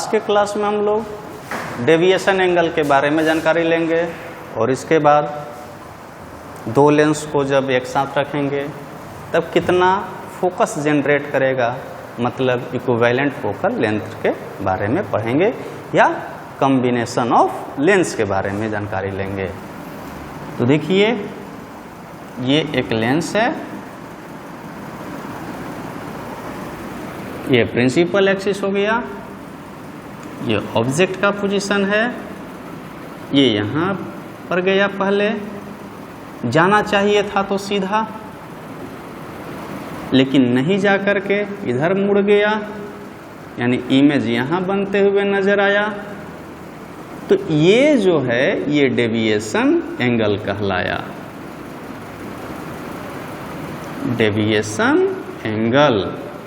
आज के क्लास में हम लोग डेविएशन एंगल के बारे में जानकारी लेंगे और इसके बाद दो लेंस को जब एक साथ रखेंगे तब कितना फोकस जनरेट करेगा, मतलब इक्विवेलेंट फोकल लेंथ के बारे में पढ़ेंगे या कॉम्बिनेशन ऑफ लेंस के बारे में जानकारी लेंगे। तो देखिए ये एक लेंस है, ये प्रिंसिपल एक्सिस हो गया, ये ऑब्जेक्ट का पोजीशन है, ये यहाँ पर गया, पहले जाना चाहिए था तो सीधा, लेकिन नहीं जा करके इधर मुड़ गया, यानी इमेज यहाँ बनते हुए नजर आया। तो ये जो है ये डेविएशन एंगल कहलाया, डेविएशन एंगल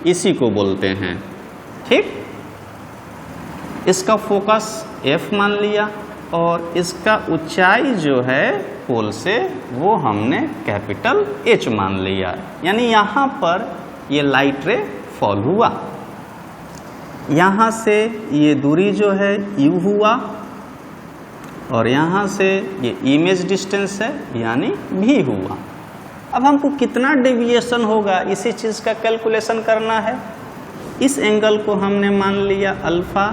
इसी को बोलते हैं। ठीक, इसका फोकस F मान लिया और इसका ऊंचाई जो है पोल से वो हमने कैपिटल H मान लिया, यानी यहाँ पर ये लाइट रे फॉल हुआ, यहाँ से ये दूरी जो है U हुआ और यहाँ से ये इमेज डिस्टेंस है यानी V हुआ। अब हमको कितना डेविएशन होगा इसी चीज़ का कैलकुलेशन करना है। इस एंगल को हमने मान लिया अल्फा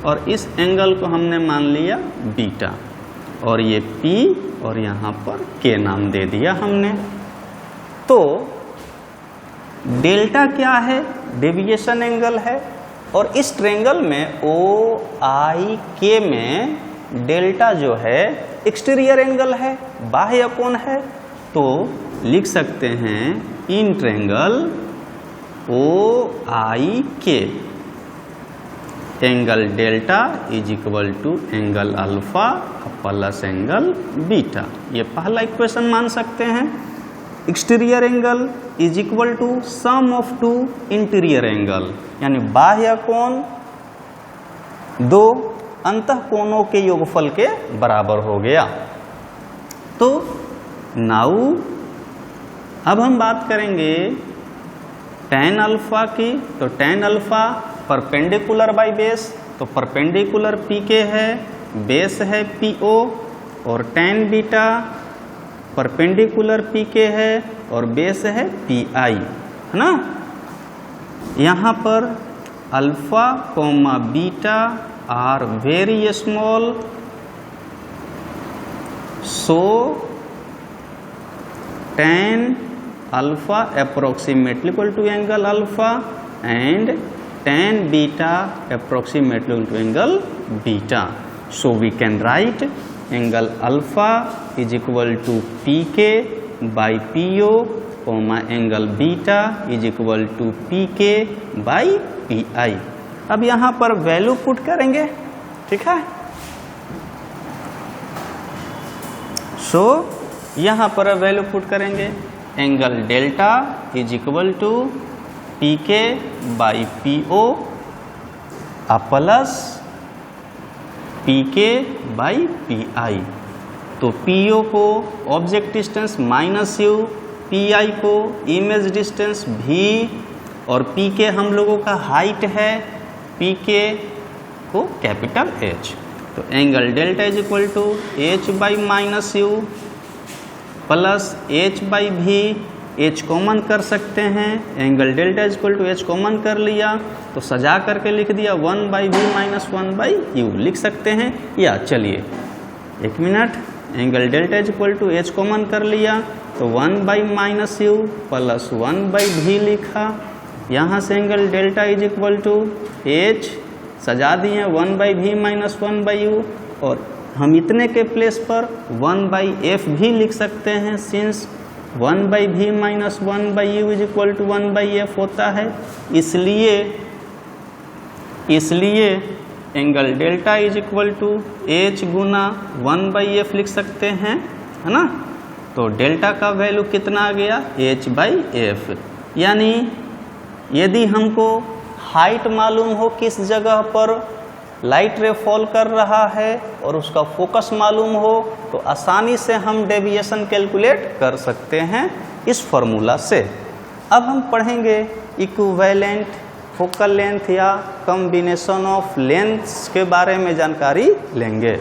और इस एंगल को हमने मान लिया बीटा और ये P और यहाँ पर K नाम दे दिया हमने। तो डेल्टा क्या है? डेविएशन एंगल है और इस ट्रायंगल में OIK में डेल्टा जो है एक्सटीरियर एंगल है, बाह्य कोण है। तो लिख सकते हैं in triangle OIK angle delta is equal to angle alpha plus angle beta. ये पहला इक्वेशन मान सकते हैं। Exterior angle is equal to sum of two interior angle, यानी बाह्य कोण दो अंतः कोणों के योगफल के बराबर हो गया। तो नाउ अब हम बात करेंगे tan अल्फा की। तो tan alpha perpendicular by base, तो परपेंडिकुलर PK है, बेस है PO और tan बीटा परपेंडिकुलर PK है और बेस है PI, है ना। यहाँ पर alpha comma beta are very small, so tan alpha approximately equal to angle alpha and tan beta approximately equal to angle beta. So we can write angle alpha is equal to PK by PO comma angle beta is equal to PK by PI. अब यहाँ पर value put करेंगे, ठीक है। सो यहाँ पर value put करेंगे, angle delta is equal to PK by PO plus PK by PI। तो PO को ऑब्जेक्ट डिस्टेंस -U, PI को इमेज डिस्टेंस V और PK हम लोगों का हाइट है, PK को कैपिटल H। तो angle delta is equal to H by -U plus H by V, H common कर सकते हैं, angle delta is equal to H common कर लिया तो सजा करके लिख दिया 1 by V minus 1 by U लिख सकते हैं। या चलिए एक minute, angle delta is equal to H common कर लिया तो 1 by -U plus 1 by V लिखा। यहाँ से angle delta is equal to H सजा दिए 1 by V minus 1 by U और हम इतने के प्लेस पर 1 बाई F भी लिख सकते हैं, since 1 by V minus 1 by U is equal to 1 by F होता है। इसलिए angle delta is equal to H गुना 1 बाई F लिख सकते हैं, है ना। तो डेल्टा का वैल्यू कितना आ गया? H by F। यानी यदि हमको हाइट मालूम हो किस जगह पर लाइट रे फॉल कर रहा है और उसका फोकस मालूम हो तो आसानी से हम डेविएशन कैलकुलेट कर सकते हैं इस फॉर्मूला से। अब हम पढ़ेंगे इक्विवेलेंट फोकल लेंथ या कॉम्बिनेशन ऑफ लेंथ्स के बारे में जानकारी लेंगे।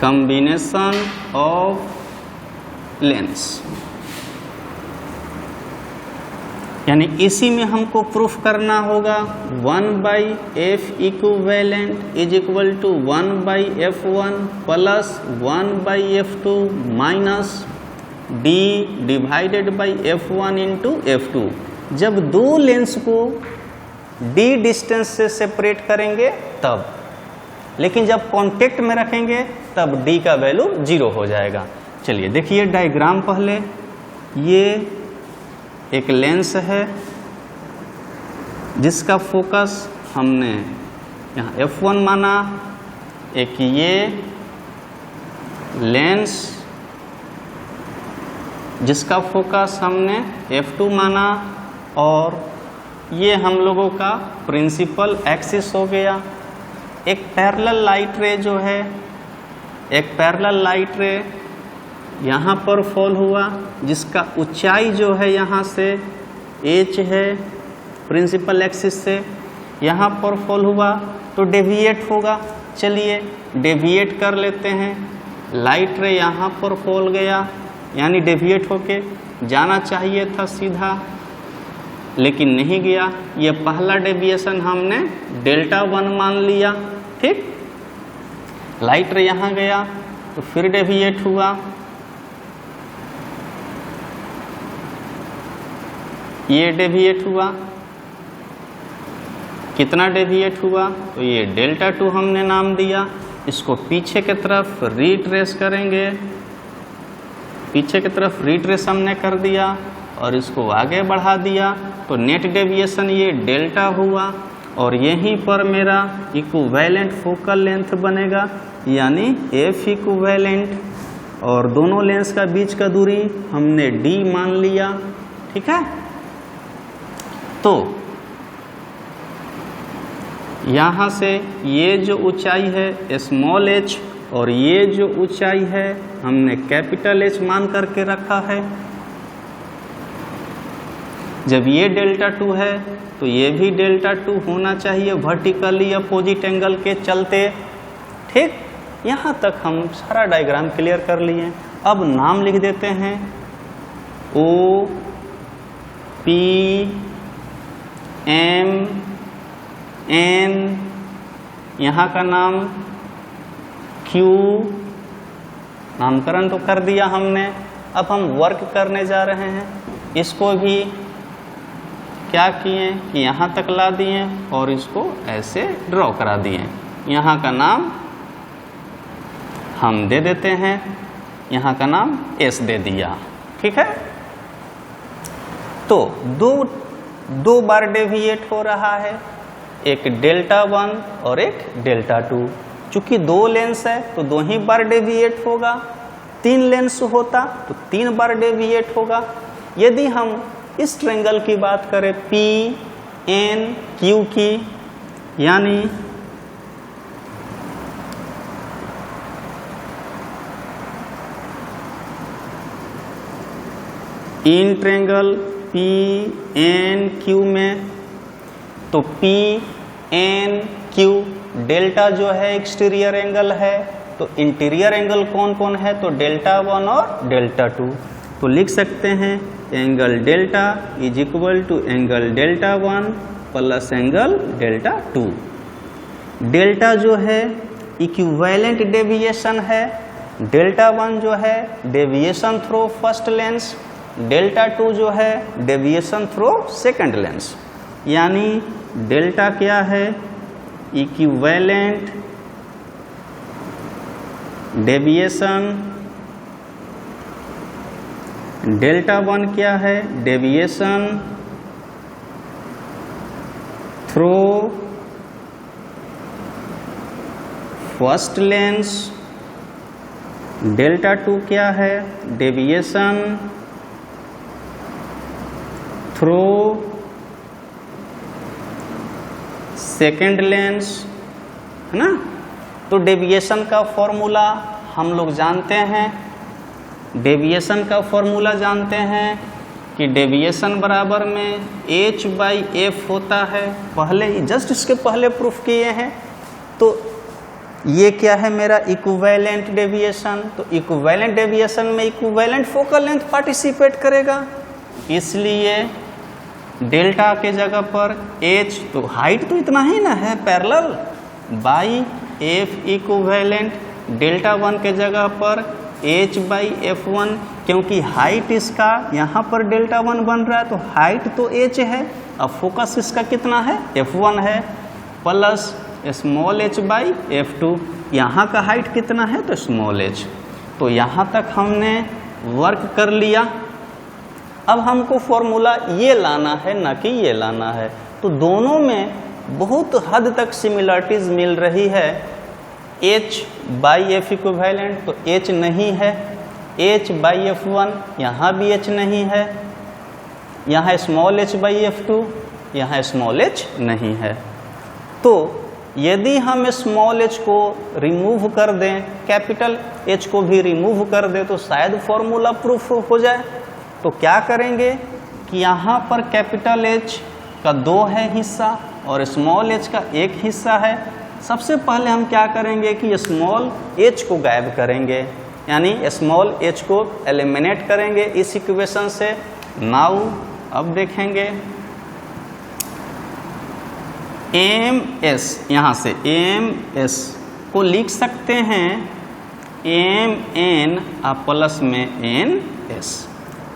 कॉम्बिनेशन ऑफ लेंस, यानी इसी में हमको प्रूफ करना होगा 1/f equivalent is equal to 1/f1 plus 1/f2 minus d divided by f1 into f2। जब दो लेंस को d डिस्टेंस से सेपरेट करेंगे तब, लेकिन जब कांटेक्ट में रखेंगे तब d का वैल्यू 0 हो जाएगा। चलिए देखिए डायग्राम पहले। ये एक लेंस है जिसका फोकस हमने यहाँ f1 माना, एक ये लेंस जिसका फोकस हमने f2 माना, और ये हम लोगों का प्रिंसिपल एक्सिस हो गया। एक पैरेलल लाइट रे जो है, एक पैरेलल लाइट रे यहाँ पर फॉल हुआ, जिसका ऊंचाई जो है यहाँ से h है प्रिंसिपल एक्सिस से, यहाँ पर फॉल हुआ तो डेविएट होगा। चलिए डेविएट कर लेते हैं। लाइट रे यहाँ पर फॉल गया, यानी डेविएट होके जाना चाहिए था सीधा, लेकिन नहीं गया। ये पहला डेविएशन हमने Δ1 मान लिया, ठीक। लाइट रे यहाँ गया तो फिर डेविएट हुआ, ये डेविएट हुआ। कितना डेविएट हुआ? तो ये Δ2 हमने नाम दिया। इसको पीछे की तरफ रिट्रेस करेंगे, पीछे की तरफ रिट्रेस हमने कर दिया और इसको आगे बढ़ा दिया तो नेट डेविएशन ये डेल्टा हुआ, और यहीं पर मेरा इक्विवेलेंट फोकल लेंथ बनेगा, यानी एफ इक्विवेलेंट, और दोनों लेंस का बीच का दूरी हमने d मान लिया, ठीक है। तो यहाँ से ये जो ऊंचाई है स्मॉल h और ये जो ऊंचाई है हमने कैपिटल H मान करके रखा है। जब ये Δ2 है तो ये भी Δ2 होना चाहिए वर्टिकली अपोजिट एंगल के चलते, ठीक। यहाँ तक हम सारा डायग्राम क्लियर कर लिए। अब नाम लिख देते हैं O P M N, यहाँ का नाम Q, नामकरण तो कर दिया हमने। अब हम वर्क करने जा रहे हैं। इसको भी क्या किए कि यहाँ तक ला दिए और इसको ऐसे ड्रॉ करा दिए। यहाँ का नाम हम दे देते हैं, यहाँ का नाम S दे दिया, ठीक है। तो दो बार डेविएट हो रहा है, एक Δ1 और एक Δ2। चूंकि दो लेंस है तो दो ही बार डेविएट होगा, तीन लेंस होता तो तीन बार डेविएट होगा। यदि हम इस ट्रायंगल की बात करें P N Q की, यानी in triangle P N Q में, तो P N Q डेल्टा जो है एक्सटीरियर एंगल है, तो इंटीरियर एंगल कौन कौन है? तो Δ1 और Δ2। तो लिख सकते हैं angle delta is equal to angle Δ1 plus angle Δ2। Delta जो है इक्विवेलेंट डेविएशन है, Δ1 जो है डेविएशन थ्रू फर्स्ट लेंस, Δ2 जो है डेविएशन थ्रू सेकंड लेंस। यानी डेल्टा क्या है? Equivalent deviation. Δ1 क्या है? Deviation through first lens, delta 2 क्या है, डेविएशन थ्रू सेकेंड लेंस, है ना। तो डेविएशन का फॉर्मूला हम लोग जानते हैं, डेविएशन का फॉर्मूला जानते हैं कि डेविएशन बराबर में h/f होता है। पहले जस्ट इसके पहले प्रूफ किए हैं। तो ये क्या है मेरा इक्विवेलेंट डेविएशन, तो इक्विवेलेंट डेविएशन में इक्विवेलेंट फोकल लेंथ पार्टिसिपेट करेगा, इसलिए डेल्टा के जगह पर h, तो हाइट तो इतना ही ना है parallel, by f equivalent, delta 1 के जगह पर h/f1, क्योंकि हाइट इसका यहाँ पर डेल्टा 1 बन रहा है तो हाइट तो h है, अब फोकस इसका कितना है f1 है, प्लस स्मॉल h/f2, यहाँ का हाइट कितना है तो स्मॉल h। तो यहाँ तक हमने वर्क कर लिया। अब हमको फॉर्मूला ये लाना है ना कि ये लाना है, तो दोनों में बहुत हद तक सिमिलरिटीज मिल रही है। h/f इक्विवेलेंट तो h नहीं है, h/f1 यहाँ भी h नहीं है, यहाँ स्मॉल h/f2, यहाँ स्मॉल h नहीं है। तो यदि हम स्मॉल h को रिमूव कर दें, कैपिटल H को भी रिमूव कर दें तो शायद फॉर्मूला प्रूफ हो जाए। तो क्या करेंगे कि यहाँ पर कैपिटल H का 2 है हिस्सा और स्मॉल h का 1 हिस्सा है। सबसे पहले हम क्या करेंगे कि स्मॉल h को गायब करेंगे, यानी स्मॉल h को एलिमिनेट करेंगे इस इक्वेशन से। नाउ अब देखेंगे ms, यहाँ से ms को लिख सकते हैं mn प्लस में ns।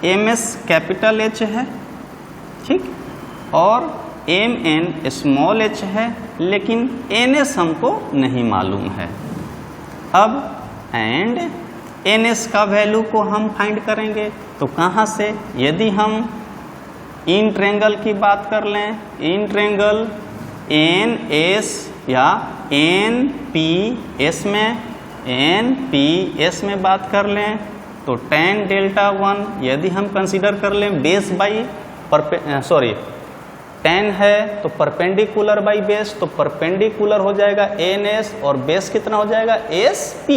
ms कैपिटल H है, ठीक, और mn स्मॉल h है, लेकिन ns हमको नहीं मालूम है। अब एंड ns का वैल्यू को हम फाइंड करेंगे, तो कहाँ से, यदि हम इन ट्रेंगल की बात कर लें, इन ट्रेंगल ns या nps में बात कर लें तो tan डेल्टा 1 यदि हम कंसीडर कर लें बेस बाई tan है तो परपेंडिकुलर बाई बेस, तो परपेंडिकुलर हो जाएगा ns और बेस कितना हो जाएगा sp,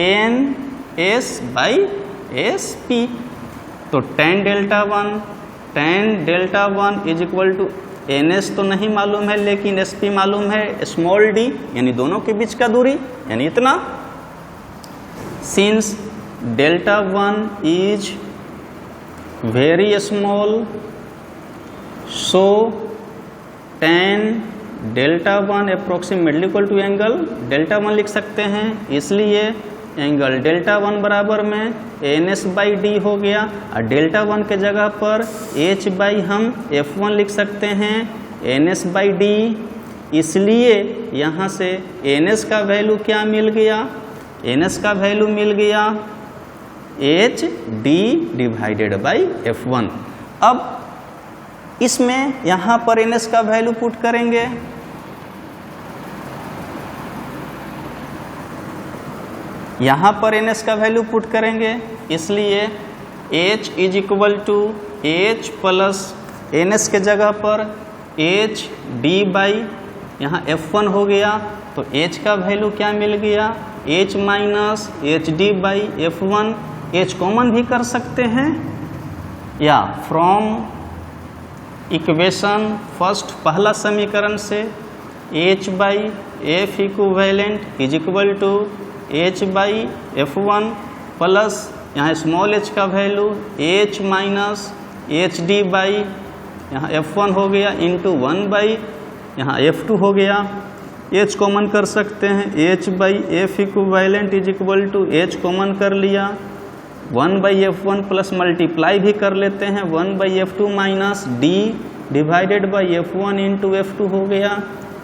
ns बाई sp। तो tan delta 1 is equal to ns तो नहीं मालूम है लेकिन sp मालूम है, स्मॉल d यानी दोनों के बीच का दूरी यानी इतना। Since delta 1 is very small, so tan delta 1 approximately equal to angle delta 1 लिख सकते हैं, इसलिए एंगल डेल्टा 1 बराबर में ns/d हो गया। और डेल्टा 1 के जगह पर h/ हम f1 लिख सकते हैं ns/d, इसलिए यहाँ से ns का वैल्यू क्या मिल गया, ns का वैल्यू मिल गया hd डिवाइडेड बाई f1। अब इसमें यहाँ पर ns का वैल्यू पुट करेंगे, यहाँ पर ns का वैल्यू पुट करेंगे, इसलिए h is equal to h plus ns के जगह पर h d बाई यहाँ f1 हो गया, तो h का वैल्यू क्या मिल गया, h minus H D by f1। h common भी कर सकते हैं, या फ्रॉम इक्वेशन फर्स्ट पहला समीकरण से h by F equivalent is equal to h/f1 plus यहाँ स्मॉल h का value h minus H D by यहाँ f1 हो गया इंटू 1/ यहाँ f2 हो गया। h कॉमन कर सकते हैं, h/f equivalent is equal to h common कर लिया, 1/f1 प्लस मल्टीप्लाई भी कर लेते हैं 1/f2 minus d divided by f1 into f2 हो गया,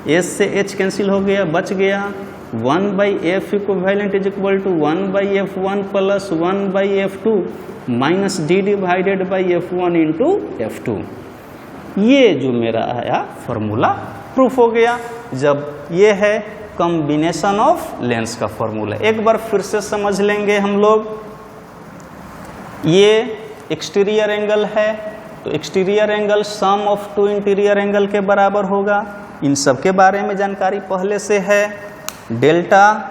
s से h कैंसिल हो गया, बच गया 1/f equivalent is equal to 1/f1 plus 1/f2 minus d divided by f1 into f2। ये जो मेरा आया फॉर्मूला प्रूफ हो गया। जब ये है कॉम्बिनेशन ऑफ लेंस का फॉर्मूला। एक बार फिर से समझ लेंगे हम लोग। ये एक्सटीरियर एंगल है, तो exterior angle sum of two interior angle के बराबर होगा। इन सब के बारे में जानकारी पहले से है। डेल्टा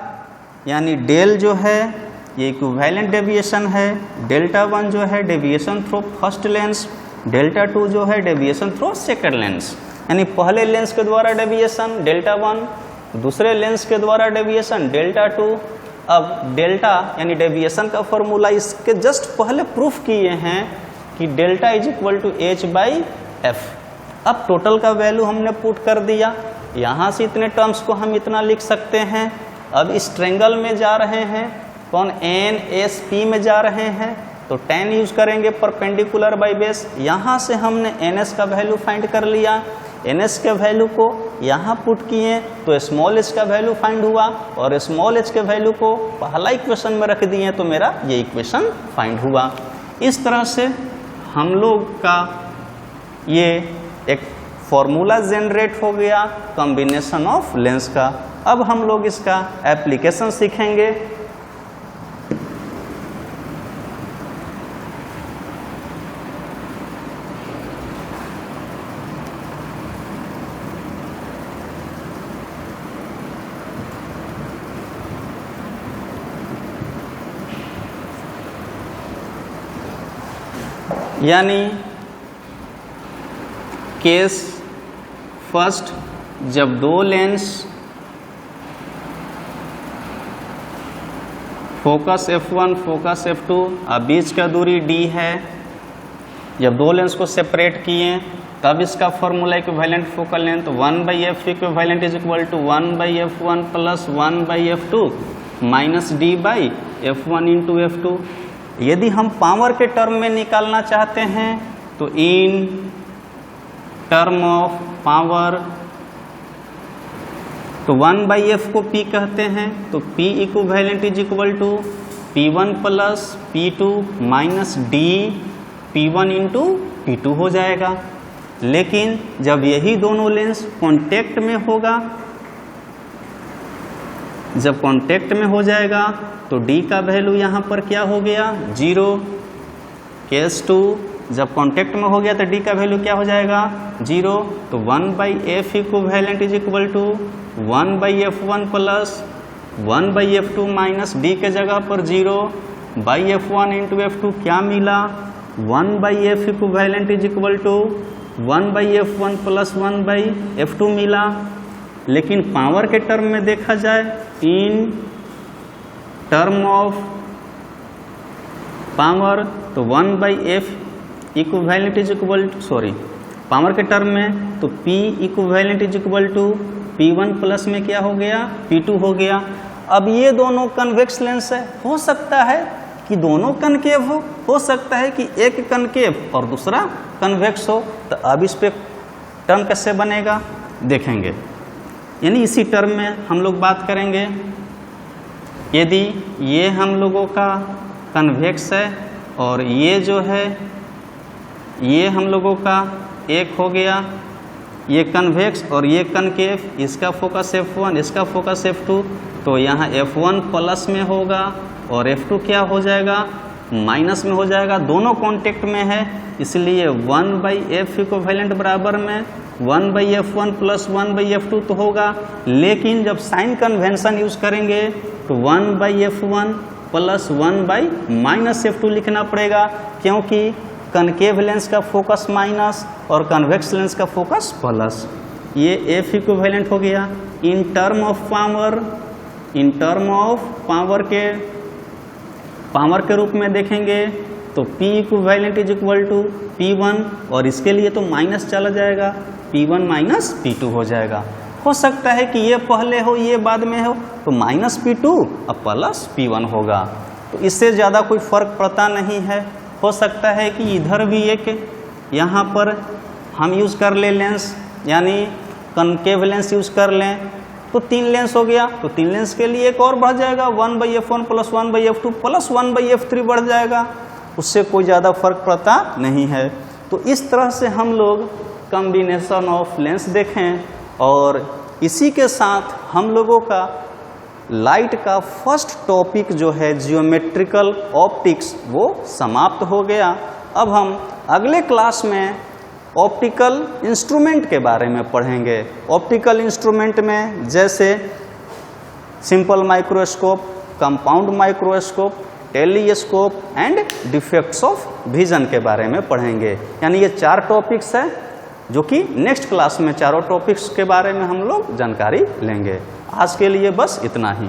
यानी डेल जो है ये इक्विवेलेंट डेविएशन है। डेल्टा 1 जो है deviation through first lens, delta 2 जो है डेविएशन थ्रू सेकंड लेंस। यानी पहले लेंस के द्वारा डेविएशन डेल्टा 1, दूसरे लेंस के द्वारा डेविएशन डेल्टा 2। अब डेल्टा यानी डेविएशन का फॉर्मूला इसके जस्ट पहले प्रूफ किए हैं कि delta is equal to H by F. अब टोटल का वैल्यू हमने पुट कर दिया, यहाँ से इतने टर्म्स को हम इतना लिख सकते हैं। अब इस ट्रायंगल में जा रहे हैं, कौन एन एस पी में जा रहे हैं, तो tan यूज करेंगे परपेंडिकुलर बाई बेस। यहाँ से हमने ns का वैल्यू फाइंड कर लिया, ns के वैल्यू को यहाँ पुट किए तो स्मॉल h का वैल्यू फाइंड हुआ, और स्मॉल h के वैल्यू को पहला इक्वेशन में रख दिए तो मेरा ये इक्वेशन फाइंड हुआ। इस तरह से हम लोग का ये एक फॉर्मूला जनरेट हो गया कॉम्बिनेशन ऑफ लेंस का। अब हम लोग इसका एप्लीकेशन सीखेंगे। यानी केस फर्स्ट, जब दो lens focus F1 focus F2 अब बीच का दूरी D है, जब दो लेंस को सेपरेट किए तब इसका formula equivalent focal length 1/f equivalent is equal to 1/f1 plus 1/f2 minus D/f1 into F2। यदि हम पावर के टर्म में निकालना चाहते हैं तो इन टर्म ऑफ पावर, तो 1/f को P कहते हैं, तो P equivalent is equal to P1 plus P2 minus D P1 into P2 हो जाएगा। लेकिन जब यही दोनों लेंस कांटेक्ट में होगा, जब कांटेक्ट में हो जाएगा तो D का वैल्यू यहाँ पर क्या हो गया 0। केस 2 जब कांटेक्ट में हो गया तो D का वैल्यू क्या हो जाएगा 0। तो 1/f equivalent is equal to 1/f1 plus 1/f2 minus D के जगह पर 0/f1 इंटू F2 क्या मिला 1/f equivalent is equal to 1/f1 plus 1/f2 मिला। लेकिन पावर के टर्म में देखा जाए, इन टर्म ऑफ पावर, तो 1/f equivalent is equal to, sorry power के टर्म में तो P equivalent is equal to P1 plus में क्या हो गया P2 हो गया। अब ये दोनों कन्वेक्स लेंस है, हो सकता है कि दोनों कनकेव हो सकता है कि एक कनकेव और दूसरा कन्वेक्स हो। तो अब इस पे टर्म कैसे बनेगा देखेंगे। यानी इसी टर्म में हम लोग बात करेंगे। यदि ये हम लोगों का कन्वेक्स है और ये जो है ये हम लोगों का एक हो गया, ये कन्वेक्स और ये कनकेव, इसका फोकस F1 इसका फोकस F2, तो यहाँ F1 प्लस में होगा और F2 क्या हो जाएगा माइनस में हो जाएगा। दोनों कांटेक्ट में है, इसलिए 1/f इक्विवेलेंट बराबर में 1/f1 प्लस 1/f2 तो होगा। लेकिन जब साइन कन्वेंशन यूज करेंगे तो 1/f1 प्लस 1/-f2 लिखना पड़ेगा, क्योंकि कनकेव लेंस का फोकस माइनस और कन्वेक्स लेंस का फोकस प्लस। ये f इक्विवेलेंट हो गया। In term of power, in term of power के रूप में देखेंगे तो P equivalent is equal to P1, और इसके लिए तो माइनस चला जाएगा, P1 माइनस P2 हो जाएगा। हो सकता है कि ये पहले हो ये बाद में हो, तो माइनस P2 और प्लस P1 होगा। तो इससे ज़्यादा कोई फर्क पड़ता नहीं है। हो सकता है कि इधर भी एक यहाँ पर हम यूज़ कर लें लेंस, यानी कनकेव लेंस यूज़ कर लें, तो 3 लेंस हो गया। तो 3 लेंस के लिए एक और बढ़ जाएगा 1/f1 plus 1/f2 plus 1/f3 बढ़ जाएगा। उससे कोई ज़्यादा फर्क पड़ता नहीं है। तो इस तरह से हम लोग कॉम्बिनेशन ऑफ लेंस देखें और इसी के साथ हम लोगों का लाइट का फर्स्ट टॉपिक जो है जियोमेट्रिकल ऑप्टिक्स वो समाप्त हो गया। अब हम अगले क्लास में ऑप्टिकल इंस्ट्रूमेंट के बारे में पढ़ेंगे। ऑप्टिकल इंस्ट्रूमेंट में जैसे simple microscope, compound microscope, telescope and defects of vision के बारे में पढ़ेंगे। यानी ये 4 टॉपिक्स है जो कि नेक्स्ट क्लास में चारों टॉपिक्स के बारे में हम लोग जानकारी लेंगे। आज के लिए बस इतना ही।